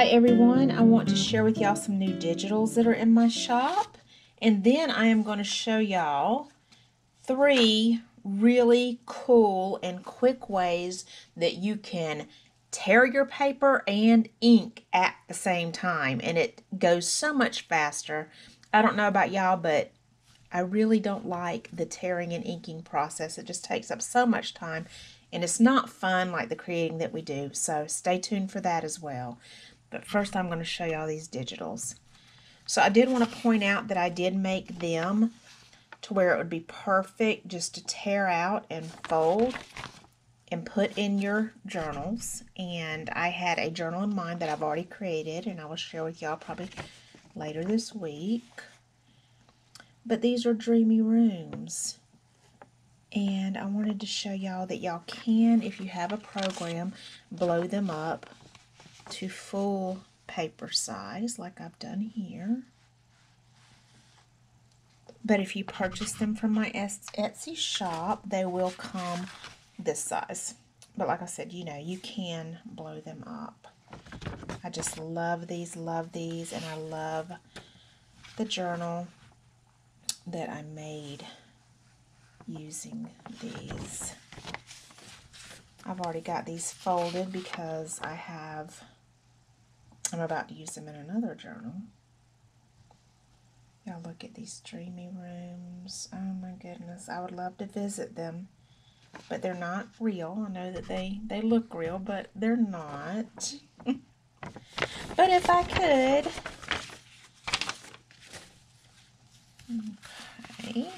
Hi everyone, I want to share with y'all some new digitals that are in my shop, and then I am going to show y'all 3 really cool and quick ways that you can tear your paper and ink at the same time, and it goes so much faster. I don't know about y'all, but I really don't like the tearing and inking process. It just takes up so much time, and it's not fun like the creating that we do, so stay tuned for that as well. But first I'm going to show y'all these digitals. So I did want to point out that I did make them to where it would be perfect just to tear out and fold and put in your journals. And I had a journal in mind that I've already created, and I will share with y'all probably later this week. But these are Dreamy Rooms. And I wanted to show y'all that y'all can, if you have a program, blow them up to full paper size like I've done here. But if you purchase them from my Etsy shop, they will come this size. But like I said, you know, you can blow them up. I just love these, and I love the journal that I made using these. I've already got these folded because I'm about to use them in another journal. Y'all look at these Dreamy Rooms. Oh my goodness, I would love to visit them, but they're not real. I know that they look real, but they're not. But if I could. Okay.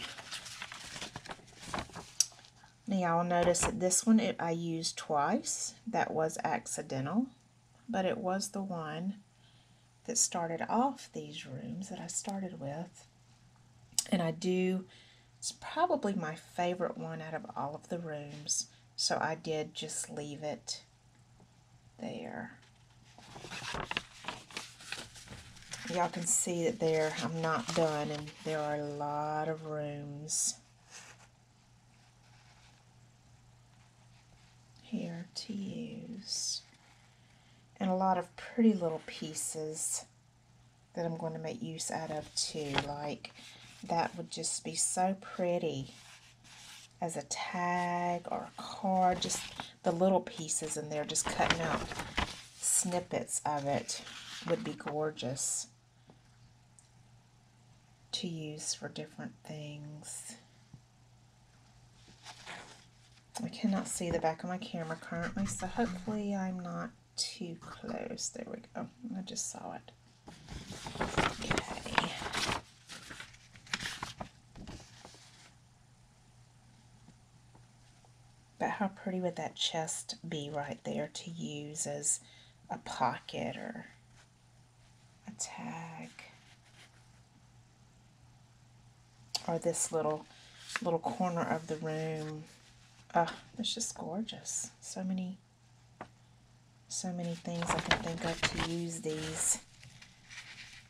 Now y'all notice that this one I used twice. That was accidental, but it was the one that started off these rooms that I started with. And it's probably my favorite one out of all of the rooms, so I did just leave it there. Y'all can see that I'm not done, and there are a lot of rooms here to use. And a lot of pretty little pieces that I'm going to make use out of too. Like, that would just be so pretty as a tag or a card. Just the little pieces in there, just cutting out snippets of it would be gorgeous to use for different things. I cannot see the back of my camera currently, so hopefully I'm not too close. There we go. I just saw it. Okay. But how pretty would that chest be right there to use as a pocket or a tag? Or this little corner of the room. Oh, it's just gorgeous. So many things I can think of to use these.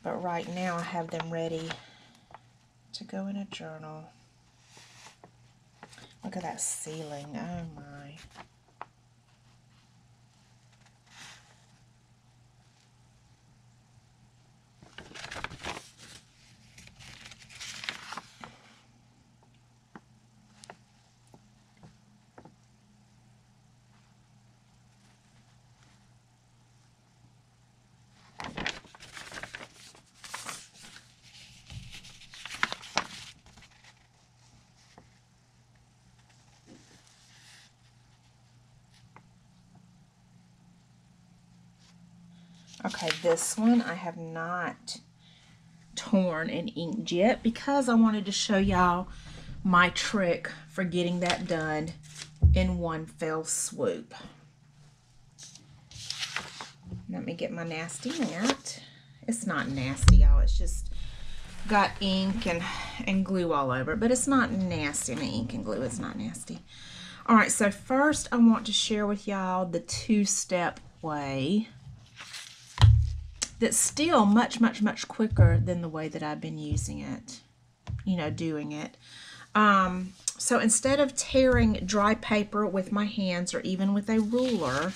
But right now I have them ready to go in a journal. Look at that ceiling. Oh my. Okay, this one I have not torn and inked yet because I wanted to show y'all my trick for getting that done in one fell swoop. Let me get my nasty mat. It's not nasty, y'all. It's just got ink and glue all over it, but it's not nasty. I mean, ink and glue, it's not nasty. All right, so first I want to share with y'all the 2-step way that's still much quicker than the way that I've been using it, you know, doing it. So instead of tearing dry paper with my hands or even with a ruler,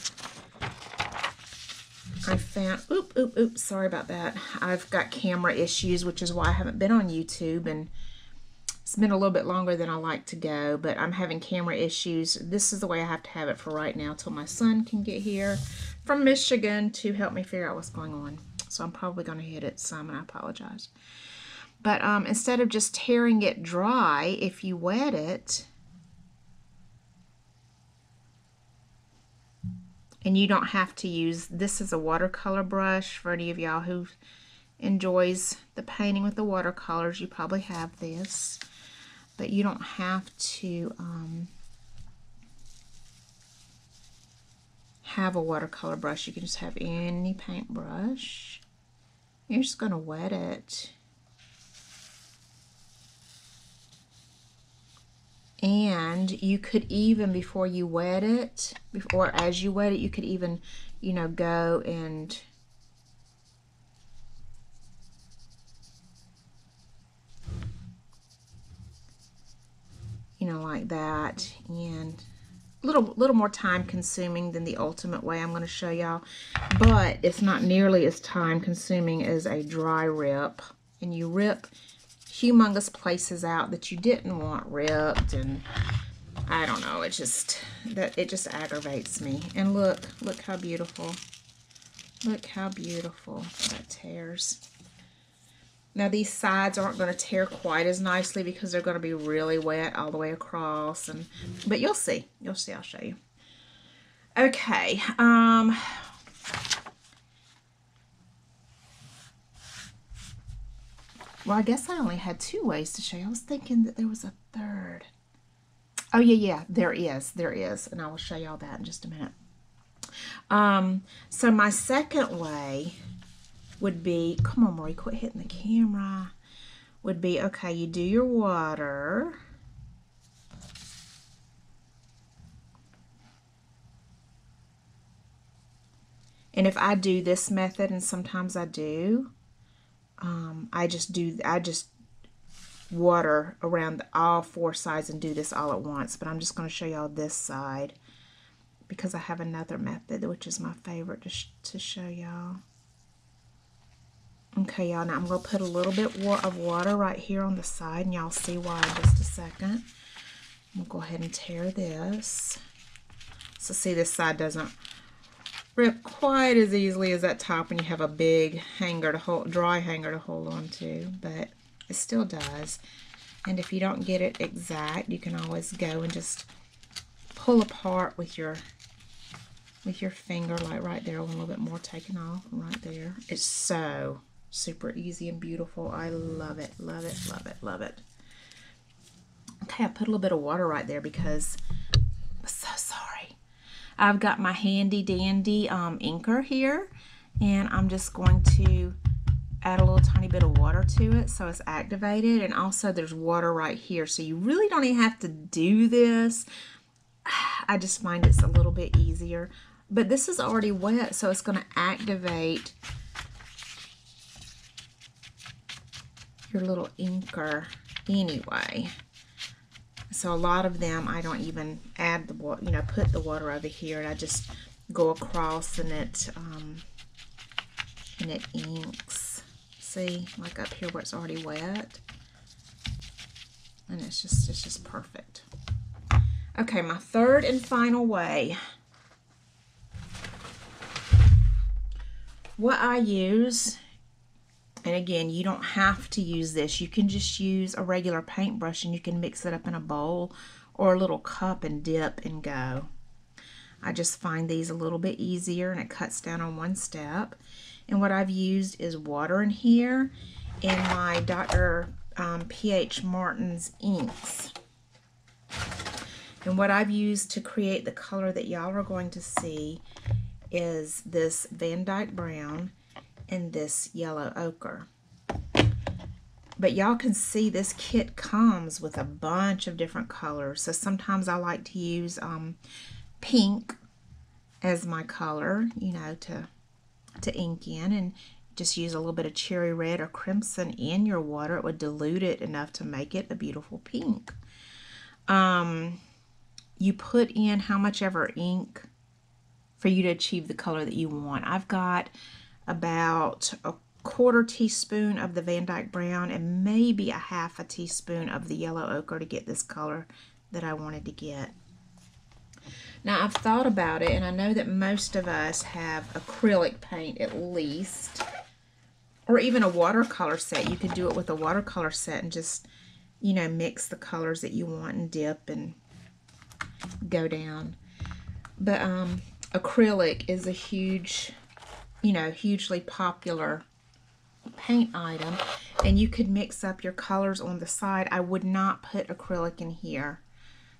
I found, oops, sorry about that. I've got camera issues, which is why I haven't been on YouTube, and it's been a little bit longer than I like to go, but I'm having camera issues. This is the way I have to have it for right now till my son can get here from Michigan to help me figure out what's going on. So I'm probably going to hit it some, and I apologize. But instead of just tearing it dry, if you wet it, and you don't have to use, this is a watercolor brush for any of y'all who enjoys the painting with the watercolors. You probably have this, but you don't have to have a watercolor brush. You can just have any paintbrush. You're just going to wet it. And you could even, before you wet it, or as you wet it, you could even, you know, go and like that, and a little more time consuming than the ultimate way I'm going to show y'all, but it's not nearly as time consuming as a dry rip. And you rip humongous places out that you didn't want ripped, and I don't know, it just aggravates me. And look how beautiful. Look how beautiful that tears. Now these sides aren't going to tear quite as nicely because they're going to be really wet all the way across, but you'll see. You'll see, I'll show you. Okay, well, I guess I only had 2 ways to show you. I was thinking that there was a third. Oh, yeah, there is, and I will show y'all that in just a minute. So my second way would be, come on, Marie, quit hitting the camera, would be, okay, you do your water. And if I do this method, and sometimes I do, I just water around all 4 sides and do this all at once. But I'm just going to show y'all this side because I have another method, which is my favorite to show y'all. Okay, y'all, now I'm going to put a little bit of water right here on the side, and y'all see why in just a second. I'm going to go ahead and tear this. So see, this side doesn't rip quite as easily as that top when you have a big hanger to hold, dry hanger to hold on to, but it still does. And if you don't get it exact, you can always go and just pull apart with your finger, like right there, with a little bit more taken off right there. It's so super easy and beautiful. I love it, love it, love it, love it. Okay, I put a little bit of water right there because I'm so sorry. I've got my handy dandy inker here, and I'm just going to add a little tiny bit of water to it so it's activated. And also there's water right here, so you really don't even have to do this. I just find it's a little bit easier, but this is already wet, so it's going to activate your little inker anyway. So a lot of them I don't even add the water, you know, put the water over here, and I just go across and it inks. See, like up here where it's already wet, and it's just perfect. Okay, my third and final way. What I use, and again, you don't have to use this. You can just use a regular paintbrush, and you can mix it up in a bowl or a little cup and dip and go. I just find these a little bit easier, and it cuts down on 1 step. And what I've used is water in here and my Dr. P.H. Martin's inks. And what I've used to create the color that y'all are going to see is this Van Dyke Brown and this yellow ochre. But y'all can see this kit comes with a bunch of different colors. So sometimes I like to use pink as my color, you know, to ink in, and just use a little bit of cherry red or crimson in your water. It would dilute it enough to make it a beautiful pink. You put in how much ever ink for you to achieve the color that you want. I've got about a 1/4 teaspoon of the Van Dyke Brown and maybe a 1/2 teaspoon of the yellow ochre to get this color that I wanted to get. Now I've thought about it, and I know that most of us have acrylic paint at least, or even a watercolor set. You could do it with a watercolor set and just, you know, mix the colors that you want and dip and go down. But acrylic is a huge, you know, hugely popular paint item, and you could mix up your colors on the side. I would not put acrylic in here.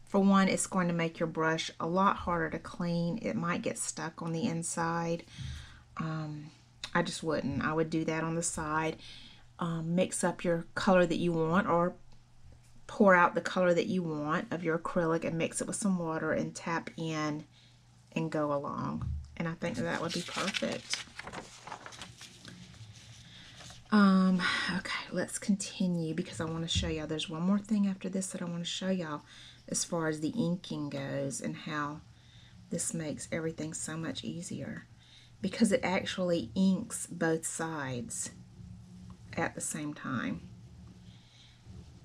For one, it's going to make your brush a lot harder to clean. It might get stuck on the inside. I just wouldn't. I would do that on the side. Mix up your color that you want, or pour out the color that you want of your acrylic and mix it with some water and tap in and go along. And I think that would be perfect. Okay, let's continue because I want to show y'all. There's one more thing after this that I want to show y'all as far as the inking goes, and how this makes everything so much easier because it actually inks both sides at the same time.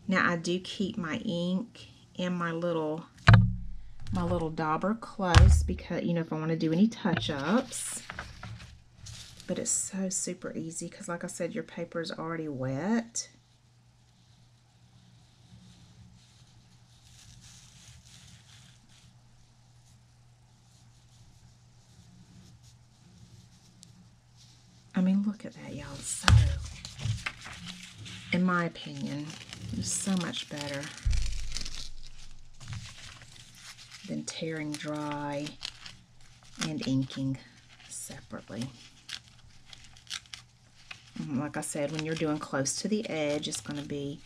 Now I do keep my ink and my little dauber close because, you know, if I want to do any touch-ups. But it's so super easy because, like I said, your paper is already wet. I mean, look at that, y'all. So, in my opinion, it's so much better than tearing dry and inking separately. Like I said, when you're doing close to the edge, it's going to be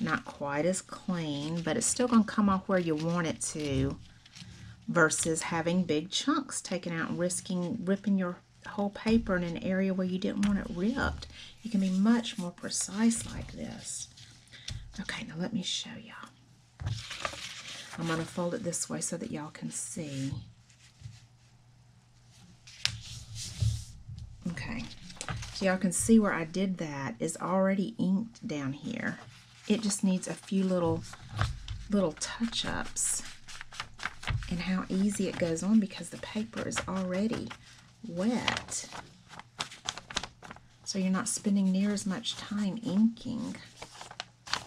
not quite as clean, but it's still going to come off where you want it to, versus having big chunks taken out and ripping your whole paper in an area where you didn't want it ripped. You can be much more precise like this. Okay, now let me show y'all. I'm going to fold it this way so that y'all can see. Okay. So y'all can see where I did that is already inked down here. It just needs a few little touch-ups, and how easy it goes on because the paper is already wet. So you're not spending near as much time inking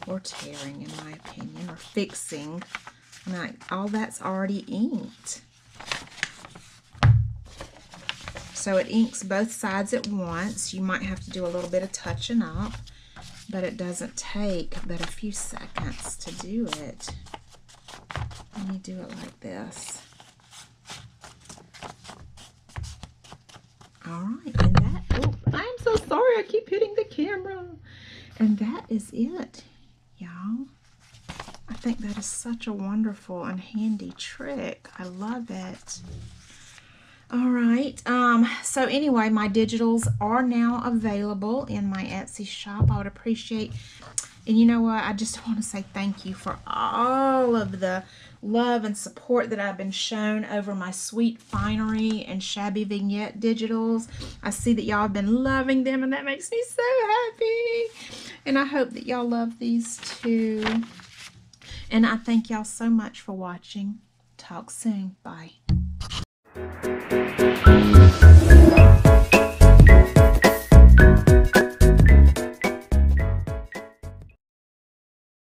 or tearing, in my opinion, or fixing. I mean, like, all that's already inked. So it inks both sides at once. You might have to do a little bit of touching up, but it doesn't take but a few seconds to do it. Let me do it like this. All right, and that, oh, I'm so sorry, I keep hitting the camera. And that is it, y'all. I think that is such a wonderful and handy trick. I love it. All right, so anyway, my digitals are now available in my Etsy shop. I would appreciate, and you know what, I just want to say thank you for all of the love and support that I've been shown over my Sweet Finery and Shabby Vignette digitals. I see that y'all have been loving them, and that makes me so happy. And I hope that y'all love these too. And I thank y'all so much for watching. Talk soon. Bye.